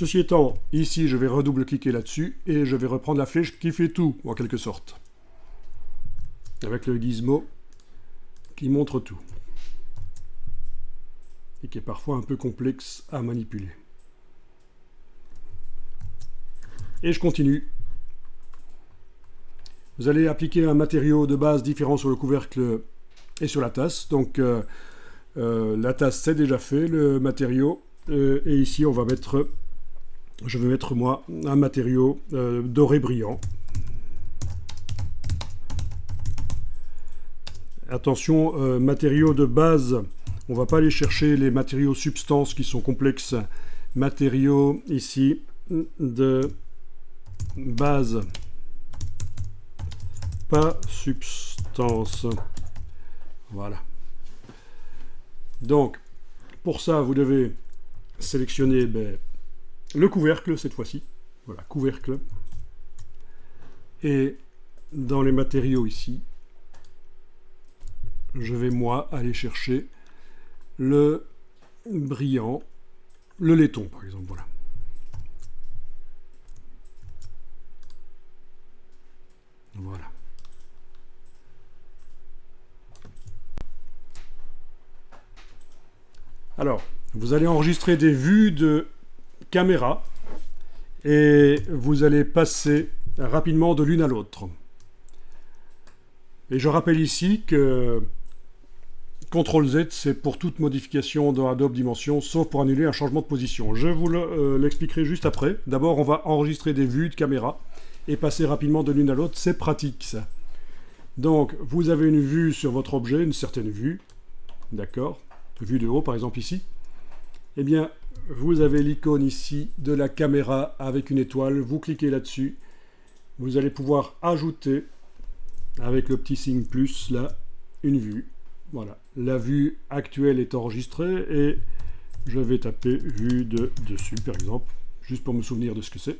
Ceci étant, ici, je vais redouble-cliquer là-dessus et je vais reprendre la flèche qui fait tout, en quelque sorte. Avec le gizmo qui montre tout. Et qui est parfois un peu complexe à manipuler. Et je continue. Vous allez appliquer un matériau de base différent sur le couvercle et sur la tasse. Donc la tasse c'est déjà fait, le matériau. Et ici on va mettre, je vais mettre moi un matériau doré brillant. Attention, matériaux de base, on ne va pas aller chercher les matériaux substances qui sont complexes. Matériaux ici de base, pas substance. Voilà. Donc, pour ça, vous devez sélectionner le couvercle cette fois-ci. Voilà, couvercle. Et dans les matériaux ici, je vais moi aller chercher le brillant, le laiton par exemple. Voilà. Voilà. Alors, vous allez enregistrer des vues de caméra et vous allez passer rapidement de l'une à l'autre. Et je rappelle ici que CTRL-Z, c'est pour toute modification dans Adobe Dimension, sauf pour annuler un changement de position. Je vous l'expliquerai juste après. D'abord, on va enregistrer des vues de caméra et passer rapidement de l'une à l'autre. C'est pratique, ça. Donc, vous avez une vue sur votre objet, une certaine vue. D'accord ? Vue de haut, par exemple ici. Eh bien, vous avez l'icône ici de la caméra avec une étoile. Vous cliquez là-dessus. Vous allez pouvoir ajouter, avec le petit signe plus, là, une vue. Voilà. La vue actuelle est enregistrée et je vais taper vue de dessus, par exemple, juste pour me souvenir de ce que c'est.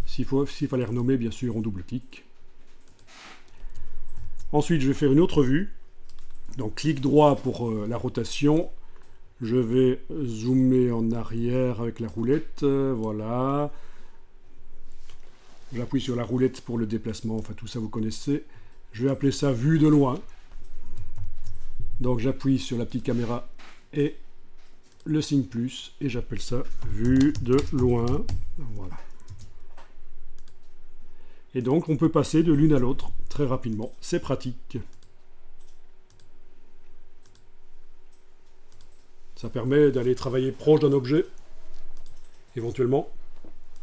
S'il fallait renommer, bien sûr, on double-clique. Ensuite, je vais faire une autre vue. Donc, clic droit pour la rotation. Je vais zoomer en arrière avec la roulette. Voilà. J'appuie sur la roulette pour le déplacement. Enfin, tout ça, vous connaissez. Je vais appeler ça vue de loin. Donc, j'appuie sur la petite caméra et le signe plus. Et j'appelle ça vue de loin. Voilà. Et donc, on peut passer de l'une à l'autre très rapidement. C'est pratique. Ça permet d'aller travailler proche d'un objet, éventuellement,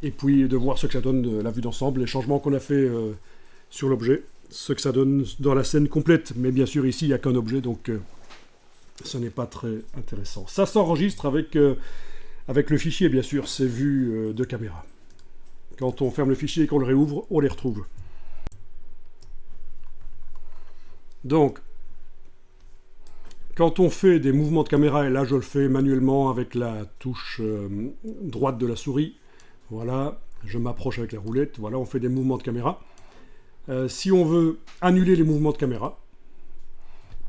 et puis de voir ce que ça donne de la vue d'ensemble, les changements qu'on a fait sur l'objet, ce que ça donne dans la scène complète. Mais bien sûr, ici, il n'y a qu'un objet, donc ce n'est pas très intéressant. Ça s'enregistre avec le fichier, bien sûr, ces vues de caméra. Quand on ferme le fichier et qu'on le réouvre, on les retrouve. Donc, quand on fait des mouvements de caméra, et là je le fais manuellement avec la touche droite de la souris, voilà, je m'approche avec la roulette, voilà, on fait des mouvements de caméra. Si on veut annuler les mouvements de caméra,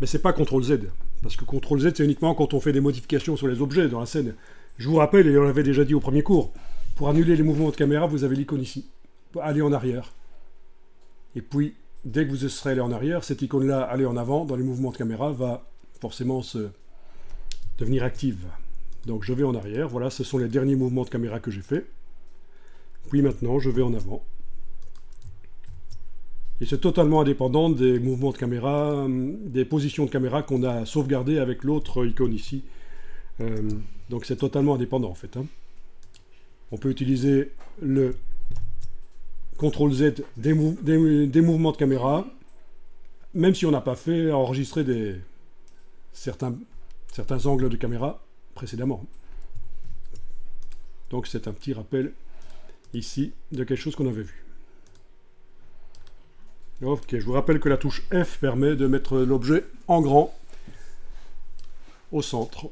mais c'est pas CTRL-Z, parce que CTRL-Z c'est uniquement quand on fait des modifications sur les objets dans la scène. Je vous rappelle, et on l'avait déjà dit au premier cours, pour annuler les mouvements de caméra, vous avez l'icône ici, aller en arrière. Et puis, dès que vous serez allé en arrière, cette icône-là, aller en avant, dans les mouvements de caméra, va forcément devenir active. Donc je vais en arrière, voilà, ce sont les derniers mouvements de caméra que j'ai fait. Puis maintenant, je vais en avant. Et c'est totalement indépendant des mouvements de caméra, des positions de caméra qu'on a sauvegardées avec l'autre icône ici. Donc c'est totalement indépendant en fait. On peut utiliser le CTRL-Z des mouvements de caméra, même si on n'a pas fait enregistrer certains angles de caméra précédemment. Donc c'est un petit rappel ici de quelque chose qu'on avait vu. Ok, je vous rappelle que la touche F permet de mettre l'objet en grand au centre.